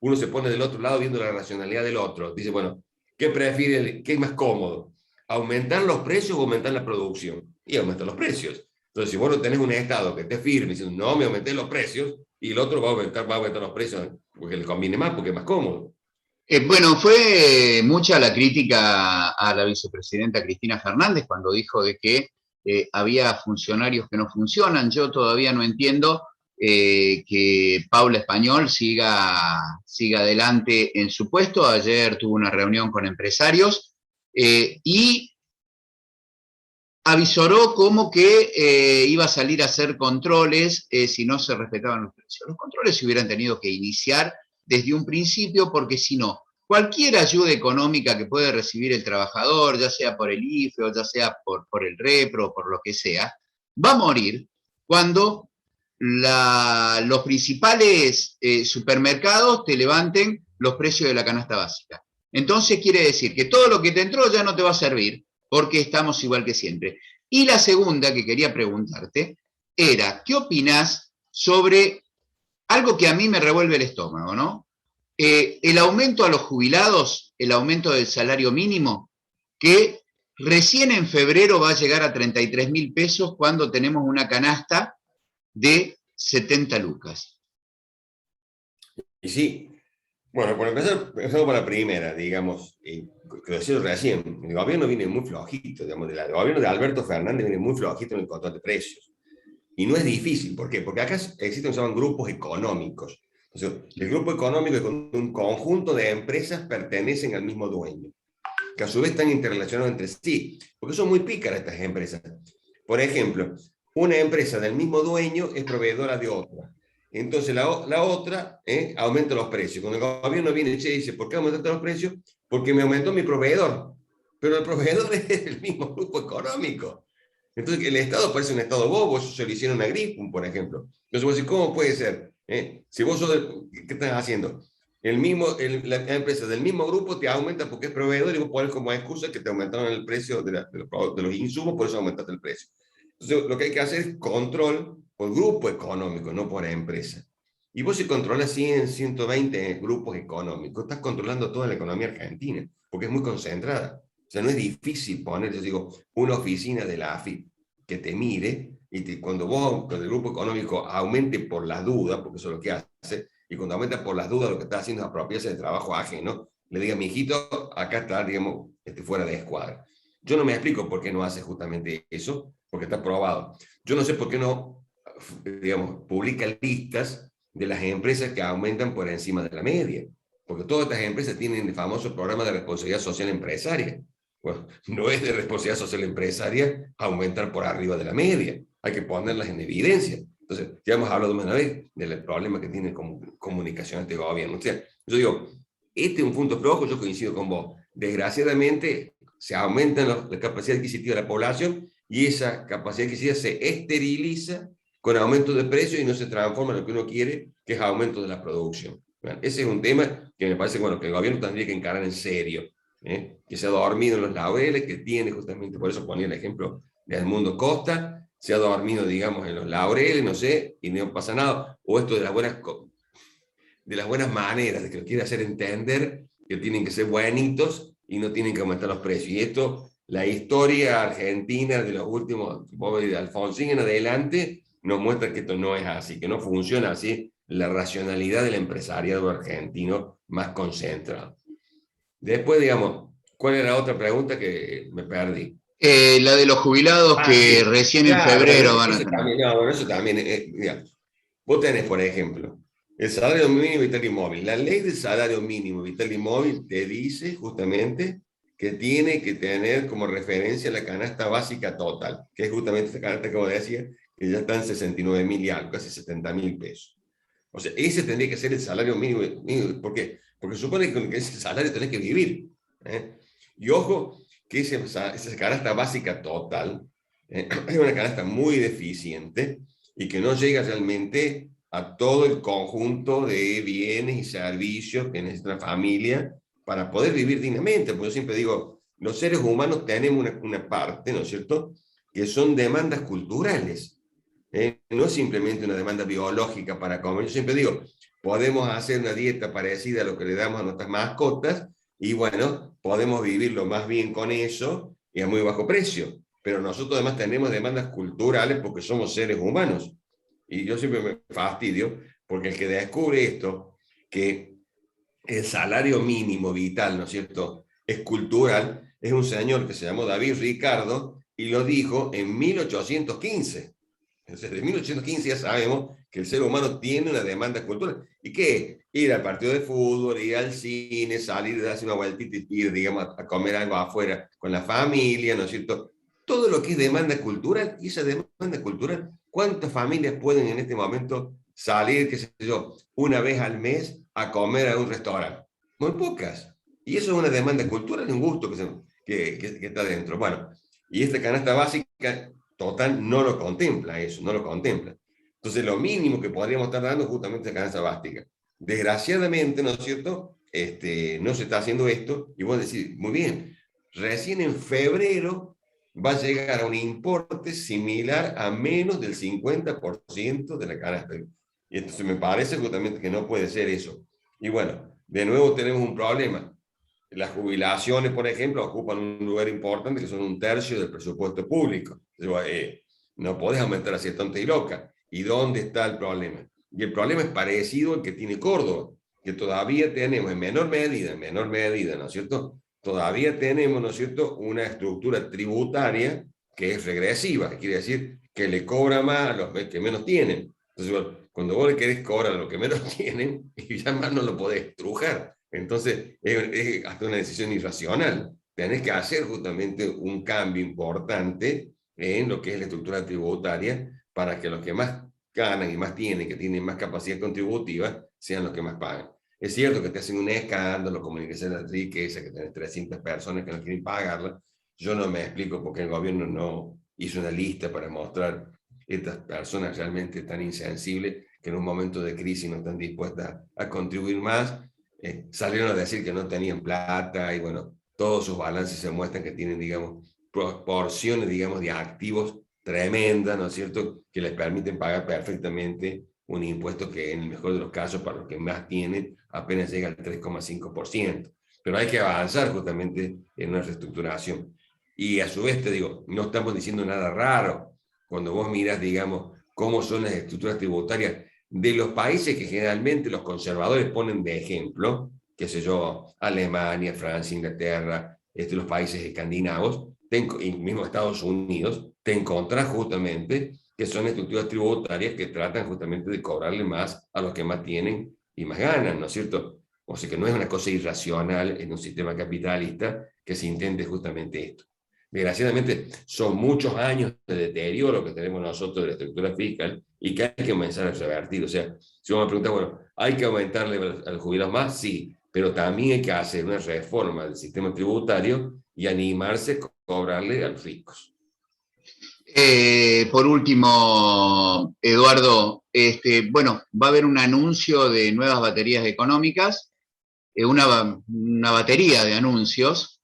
uno se pone del otro lado viendo la racionalidad del otro. Dice, bueno, ¿qué prefiere? ¿Qué es más cómodo? ¿Aumentar los precios o aumentar la producción? Y aumentar los precios. Entonces, si vos no tenés un Estado que esté firme diciendo, no, me aumenté los precios, y el otro va a aumentar los precios porque le conviene más, porque es más cómodo. Bueno, fue mucha la crítica a la vicepresidenta Cristina Fernández cuando dijo de que había funcionarios que no funcionan. Yo todavía no entiendo que Paula Español siga adelante en su puesto. Ayer tuvo una reunión con empresarios y avisoró como que iba a salir a hacer controles si no se respetaban los precios. Los controles se hubieran tenido que iniciar desde un principio, porque si no, cualquier ayuda económica que puede recibir el trabajador, ya sea por el IFE o ya sea por el REPRO o por lo que sea, va a morir cuando los principales supermercados te levanten los precios de la canasta básica. Entonces quiere decir que todo lo que te entró ya no te va a servir, porque estamos igual que siempre. Y la segunda que quería preguntarte era, ¿qué opinás sobre algo que a mí me revuelve el estómago, ¿no? El aumento a los jubilados, el aumento del salario mínimo, que recién en febrero va a llegar a 33.000 pesos cuando tenemos una canasta de 70 lucas. Y sí, bueno, por empezar, empezamos por la primera, digamos, que lo decía recién, el gobierno viene muy flojito, digamos, el gobierno de Alberto Fernández viene muy flojito en el control de precios. Y no es difícil, ¿por qué? Porque acá existen, se llaman grupos económicos. O sea, el grupo económico es un conjunto de empresas pertenecen al mismo dueño, que a su vez están interrelacionados entre sí, porque son muy pícaras estas empresas. Por ejemplo, una empresa del mismo dueño es proveedora de otra. Entonces la otra aumenta los precios. Cuando el gobierno viene y dice, ¿por qué aumentaste los precios? Porque me aumentó mi proveedor. Pero el proveedor es el mismo grupo económico. Entonces el Estado parece un Estado bobo, eso se lo hicieron a Gripum, por ejemplo. Entonces vos decís, ¿cómo puede ser? Si vos sos ¿qué estás haciendo? La empresa del mismo grupo te aumenta porque es proveedor y vos pones como excusa que te aumentaron el precio de los insumos, por eso aumentaste el precio. Entonces, lo que hay que hacer es control por grupo económico, no por empresa. Y vos si controlas 100, 120 grupos económicos, estás controlando toda la economía argentina, porque es muy concentrada. O sea, no es difícil poner, yo digo, una oficina de la AFIP que te mire y cuando el grupo económico aumente por las dudas, porque eso es lo que hace, y cuando aumenta por las dudas, lo que está haciendo es apropiarse de trabajo ajeno, le diga, mi hijito, acá está, digamos, fuera de escuadra. Yo no me explico por qué no hace justamente eso, porque está probado. Yo no sé por qué no, digamos, publica listas de las empresas que aumentan por encima de la media, porque todas estas empresas tienen el famoso programa de responsabilidad social empresaria. Bueno, no es de responsabilidad social empresaria aumentar por arriba de la media, hay que ponerlas en evidencia. Entonces, ya hemos hablado una vez del problema que tiene comunicación este gobierno. O sea, yo digo, este es un punto flojo, yo coincido con vos. Desgraciadamente, se aumenta la capacidad adquisitiva de la población y esa capacidad adquisitiva se esteriliza con aumento de precios y no se transforma en lo que uno quiere, que es aumento de la producción. Bueno, ese es un tema que me parece bueno, que el gobierno tendría que encarar en serio, que se ha dormido en los laureles, que tiene justamente, por eso ponía el ejemplo de Edmundo Costa, se ha dormido, digamos, en los laureles, no sé, y no pasa nada, o esto de las buenas maneras, de que lo quiere hacer entender que tienen que ser buenitos y no tienen que aumentar los precios. Y esto, la historia argentina de los últimos, de Alfonsín en adelante, nos muestra que esto no es así, que no funciona así la racionalidad del empresariado argentino más concentrado. Después, digamos, ¿cuál era la otra pregunta que me perdí? La de los jubilados que Sí, recién en claro, febrero bueno, van a eso tener. también, no, bueno, eso también, digamos, vos tenés, por ejemplo, el salario mínimo vital y móvil. La ley del salario mínimo vital y móvil te dice justamente que tiene que tener como referencia la canasta básica total, que es justamente esta canasta que vos decías, que ya está en 69.000 y algo, casi 70.000 pesos. O sea, ese tendría que ser el salario mínimo. ¿Por qué? Porque supone que con ese salario tenés que vivir. ¿eh? Y ojo, que esa canasta básica total es una canasta muy deficiente y que no llega realmente a todo el conjunto de bienes y servicios que necesita una familia para poder vivir dignamente. Porque yo siempre digo, los seres humanos tenemos una parte, ¿no es cierto?, que son demandas culturales. No es simplemente una demanda biológica para comer. Yo siempre digo, podemos hacer una dieta parecida a lo que le damos a nuestras mascotas y bueno, podemos vivirlo más bien con eso y a muy bajo precio. Pero nosotros además tenemos demandas culturales porque somos seres humanos. Y yo siempre me fastidio porque el que descubre esto, que el salario mínimo vital, ¿no es cierto?, es cultural, es un señor que se llamó David Ricardo y lo dijo en 1815. Desde 1815 ya sabemos que el ser humano tiene una demanda cultural. ¿Y qué? Ir al partido de fútbol, ir al cine, salir, darse una vueltita y ir, digamos, a comer algo afuera con la familia, ¿no es cierto? Todo lo que es demanda cultural, y esa demanda cultural, ¿cuántas familias pueden en este momento salir, qué sé yo, una vez al mes a comer a un restaurante? Muy pocas. Y eso es una demanda cultural, un gusto que está dentro. Bueno, y esta canasta básica total no lo contempla eso, no lo contempla. Entonces, lo mínimo que podríamos estar dando es justamente esa canasta básica. Desgraciadamente, ¿no es cierto? No se está haciendo esto, y vos decís, muy bien, recién en febrero va a llegar a un importe similar a menos del 50% de la canasta. Y entonces me parece justamente que no puede ser eso. Y bueno, de nuevo tenemos un problema. Las jubilaciones, por ejemplo, ocupan un lugar importante, que son un tercio del presupuesto público. No podés aumentar así tonta y loca. ¿Y dónde está el problema? Y el problema es parecido al que tiene Córdoba, que todavía tenemos en menor medida, ¿no es cierto? Todavía tenemos, ¿no es cierto?, una estructura tributaria que es regresiva, que quiere decir que le cobra más a los que menos tienen. Entonces, bueno, cuando vos le querés cobrar a los que menos tienen, y ya más no lo podés estrujar. Entonces, es hasta una decisión irracional. Tenés que hacer justamente un cambio importante en lo que es la estructura tributaria para que los que más ganan y más tienen, que tienen más capacidad contributiva, sean los que más pagan. Es cierto que te hacen un escándalo, comunicación de riqueza, que tenés 300 personas que no quieren pagarla. Yo no me explico por qué el gobierno no hizo una lista para mostrar estas personas realmente tan insensibles que en un momento de crisis no están dispuestas a contribuir más. Salieron a decir que no tenían plata y bueno, todos sus balances se muestran que tienen, digamos, proporciones, digamos, de activos tremendas, ¿no es cierto?, que les permiten pagar perfectamente un impuesto que en el mejor de los casos para los que más tienen apenas llega al 3,5%. Pero hay que avanzar justamente en una reestructuración. Y a su vez te digo, no estamos diciendo nada raro cuando vos miras, digamos, cómo son las estructuras tributarias de los países que generalmente los conservadores ponen de ejemplo. qué sé yo, Alemania, Francia, Inglaterra, los países escandinavos, y mismo Estados Unidos, te encontrás justamente que son estructuras tributarias que tratan justamente de cobrarle más a los que más tienen y más ganan, ¿no es cierto? O sea que no es una cosa irracional en un sistema capitalista que se intente justamente esto. Desgraciadamente, son muchos años de deterioro que tenemos nosotros de la estructura fiscal y que hay que comenzar a revertir. O sea, si vamos a preguntar, bueno, ¿hay que aumentarle a los jubilados más? Sí, pero también hay que hacer una reforma del sistema tributario y animarse a cobrarle a los ricos. Por último, Eduardo, bueno, va a haber un anuncio de nuevas baterías económicas, una batería de anuncios,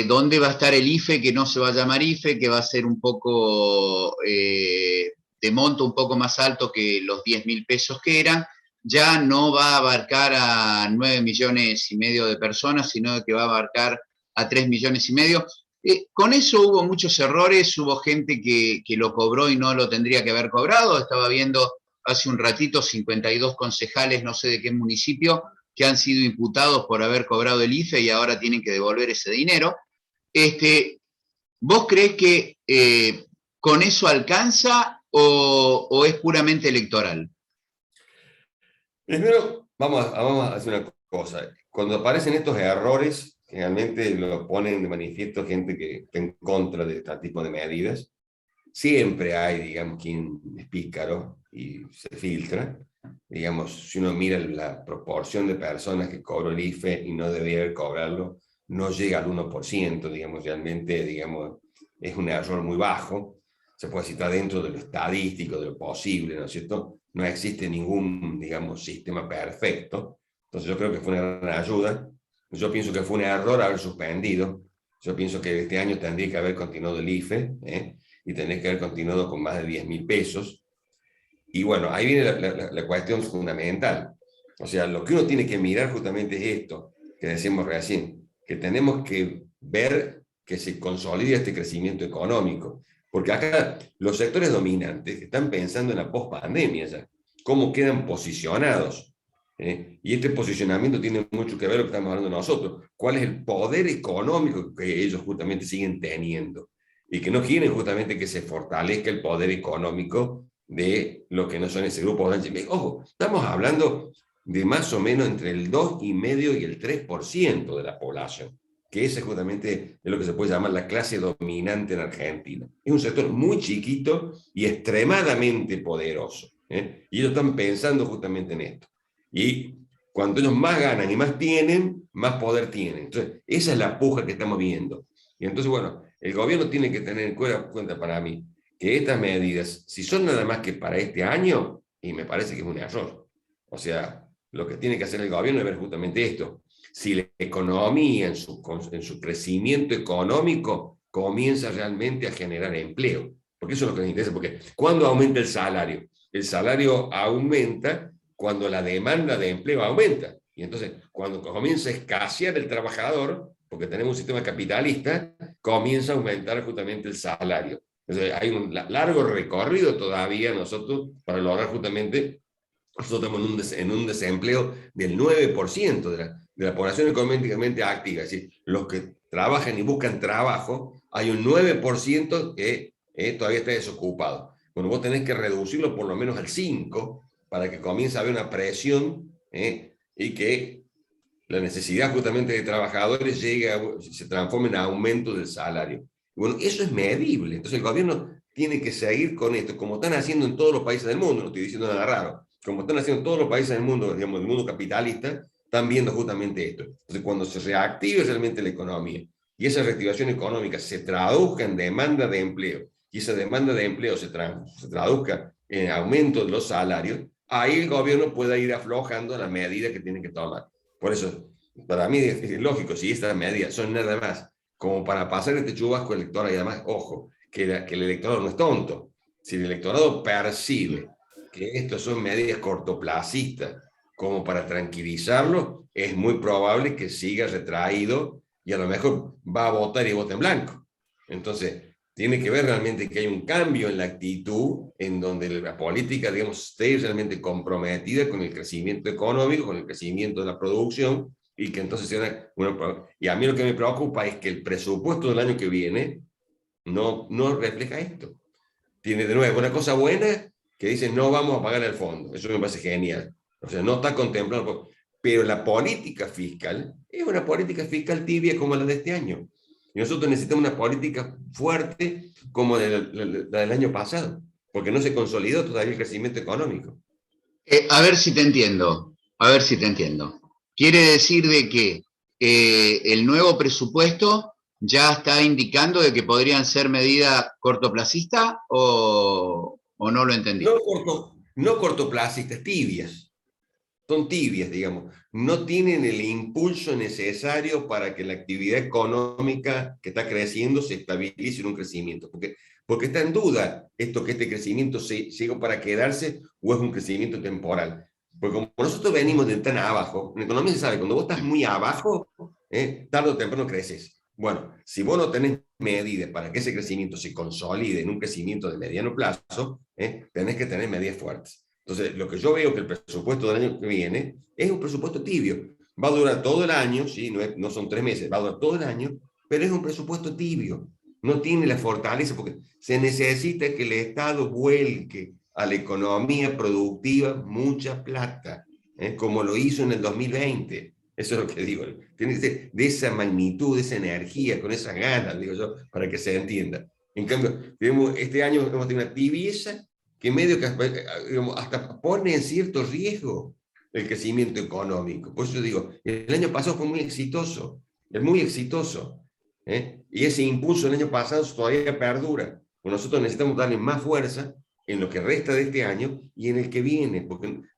donde va a estar el IFE, que no se va a llamar IFE, que va a ser un poco de monto un poco más alto que los 10.000 pesos que eran. Ya no va a abarcar a 9,5 millones de personas, sino que va a abarcar a 3,5 millones. Con eso hubo muchos errores, hubo gente que lo cobró y no lo tendría que haber cobrado. Estaba viendo hace un ratito 52 concejales, no sé de qué municipio, que han sido imputados por haber cobrado el IFE y ahora tienen que devolver ese dinero. ¿Vos crees que con eso alcanza o es puramente electoral? Primero, vamos a hacer una cosa. Cuando aparecen estos errores, generalmente lo ponen de manifiesto gente que está en contra de este tipo de medidas. Siempre hay, digamos, quien es pícaro y se filtra. Digamos, si uno mira la proporción de personas que cobró el IFE y no debería cobrarlo, no llega al 1%, digamos, realmente, digamos, es un error muy bajo. Se puede citar dentro de lo estadístico, de lo posible, ¿no es cierto? No existe ningún, digamos, sistema perfecto. Entonces yo creo que fue una gran ayuda. Yo pienso que fue un error haber suspendido. Yo pienso que este año tendría que haber continuado el IFE, y tenés que haber continuado con más de 10.000 pesos. Y bueno, ahí viene la cuestión fundamental. O sea, lo que uno tiene que mirar justamente es esto, que decíamos recién, que tenemos que ver que se consolide este crecimiento económico. Porque acá los sectores dominantes están pensando en la post-pandemia ya, cómo quedan posicionados. Y este posicionamiento tiene mucho que ver con lo que estamos hablando nosotros. ¿Cuál es el poder económico que ellos justamente siguen teniendo? Y que no quieren justamente que se fortalezca el poder económico de lo que no son ese grupo. Ojo, estamos hablando de más o menos entre el 2,5% y el 3% de la población, que ese justamente es lo que se puede llamar la clase dominante en Argentina. Es un sector muy chiquito y extremadamente poderoso. Y ellos están pensando justamente en esto. Y cuando ellos más ganan y más tienen, más poder tienen. Entonces, esa es la puja que estamos viendo. Y entonces, bueno, el gobierno tiene que tener en cuenta para mí que estas medidas, si son nada más que para este año, y me parece que es un error. O sea, lo que tiene que hacer el gobierno es ver justamente esto. Si la economía en su crecimiento económico comienza realmente a generar empleo. Porque eso es lo que nos interesa. Porque ¿cuándo aumenta el salario aumenta cuando la demanda de empleo aumenta. Y entonces, cuando comienza a escasear el trabajador, porque tenemos un sistema capitalista, comienza a aumentar justamente el salario. Entonces, hay un largo recorrido todavía nosotros para lograr justamente, nosotros estamos en un desempleo del 9% de la población económicamente activa, es decir, los que trabajan y buscan trabajo, hay un 9% que todavía está desocupado. Bueno, vos tenés que reducirlo por lo menos al 5% para que comience a haber una presión y que la necesidad justamente de trabajadores se transforme en aumento del salario. Bueno, eso es medible. Entonces el gobierno tiene que seguir con esto, como están haciendo en todos los países del mundo, no estoy diciendo nada raro, como están haciendo en todos los países del mundo, digamos, del mundo capitalista, están viendo justamente esto. Entonces cuando se reactive realmente la economía y esa reactivación económica se traduzca en demanda de empleo y esa demanda de empleo se traduzca en aumento de los salarios, ahí el gobierno puede ir aflojando las medidas que tiene que tomar. Por eso, para mí es lógico, si estas medidas son nada más como para pasar este chubasco electoral, y además, ojo, que el electorado no es tonto. Si el electorado percibe que estas son medidas cortoplacistas como para tranquilizarlo, es muy probable que siga retraído y a lo mejor va a votar y vote en blanco. Entonces, tiene que ver realmente que hay un cambio en la actitud en donde la política, digamos, esté realmente comprometida con el crecimiento económico, con el crecimiento de la producción y que entonces sea y a mí lo que me preocupa es que el presupuesto del año que viene no refleja esto. Tiene de nuevo una cosa buena que dice no vamos a pagar el fondo, eso me parece genial, o sea, no está contemplado, pero la política fiscal es una política fiscal tibia como la de este año, y nosotros necesitamos una política fuerte como la del año pasado, porque no se consolidó todavía el crecimiento económico. A ver si te entiendo, a ver si te entiendo. Quiere decir de que el nuevo presupuesto ya está indicando de que podrían ser medidas cortoplacistas o no lo entendí. No cortoplacistas, tibias. Son tibias, digamos. No tienen el impulso necesario para que la actividad económica que está creciendo se estabilice en un crecimiento. Porque está en duda que este crecimiento llega para quedarse o es un crecimiento temporal. Porque como nosotros venimos de tan abajo, en economía se sabe, cuando vos estás muy abajo, tarde o temprano creces. Bueno, si vos no tenés medidas para que ese crecimiento se consolide en un crecimiento de mediano plazo, tenés que tener medidas fuertes. Entonces, lo que yo veo que el presupuesto del año que viene es un presupuesto tibio. Va a durar todo el año, ¿sí? No son 3 meses, va a durar todo el año, pero es un presupuesto tibio. No tiene la fortaleza porque se necesita que el Estado vuelque a la economía productiva mucha plata, como lo hizo en el 2020. Eso es lo que digo. Tiene que ser de esa magnitud, de esa energía, con esas ganas, digo yo, para que se entienda. En cambio, este año hemos tenido una tibieza que medio que hasta pone en cierto riesgo el crecimiento económico. Por eso digo, el año pasado fue muy exitoso, es muy exitoso. Y ese impulso del año pasado todavía perdura. Nosotros necesitamos darle más fuerza en lo que resta de este año y en el que viene,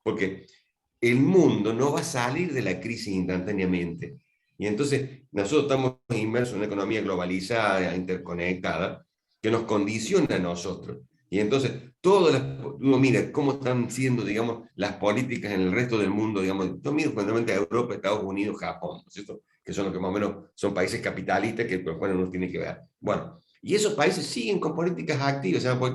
porque el mundo no va a salir de la crisis instantáneamente. Y entonces nosotros estamos inmersos en una economía globalizada, interconectada, que nos condiciona a nosotros. Y entonces, uno mira cómo están siendo, digamos, las políticas en el resto del mundo, digamos, yo miro fundamentalmente a Europa, Estados Unidos, Japón, ¿no es cierto? Que son los que más o menos son países capitalistas que, pues, bueno, uno tiene que ver. Bueno, y esos países siguen con políticas activas, se llaman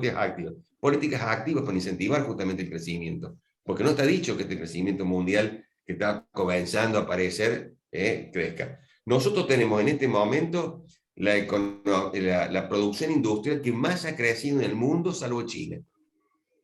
políticas activas para incentivar justamente el crecimiento. Porque no está dicho que este crecimiento mundial que está comenzando a aparecer crezca. Nosotros tenemos en este momento la producción industrial que más ha crecido en el mundo, salvo China.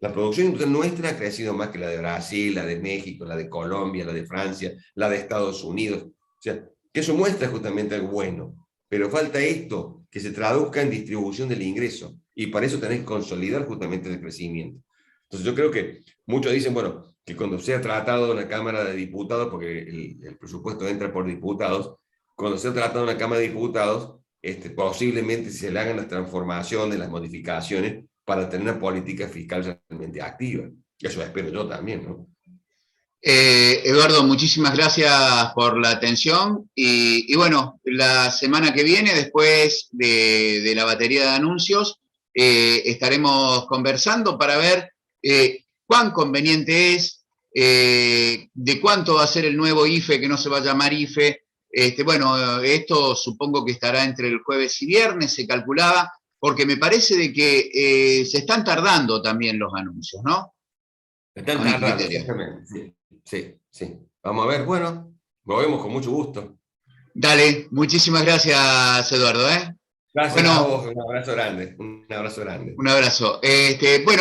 La producción industrial nuestra ha crecido más que la de Brasil, la de México, la de Colombia, la de Francia, la de Estados Unidos. O sea, que eso muestra justamente algo bueno. Pero falta esto, que se traduzca en distribución del ingreso. Y para eso tenés que consolidar justamente el crecimiento. Entonces yo creo que muchos dicen, bueno, que cuando sea tratado en la Cámara de Diputados, porque el presupuesto entra por diputados, cuando sea tratado en la Cámara de Diputados, posiblemente se le hagan las transformaciones, las modificaciones, para tener una política fiscal realmente activa. Eso espero yo también, ¿no? Eduardo, muchísimas gracias por la atención y bueno, la semana que viene, después de la batería de anuncios, estaremos conversando para ver cuán conveniente es, de cuánto va a ser el nuevo IFE, que no se va a llamar IFE. Bueno, esto supongo que estará entre el jueves y viernes, se calculaba, porque me parece de que se están tardando también los anuncios, ¿no? Están A mi tardando, criterio. exactamente. Sí, sí, sí. Vamos a ver, bueno, nos vemos con mucho gusto. Dale, muchísimas gracias, Eduardo, ¿eh? Gracias a Bueno, vos, un abrazo grande, un abrazo grande. un abrazo. Bueno.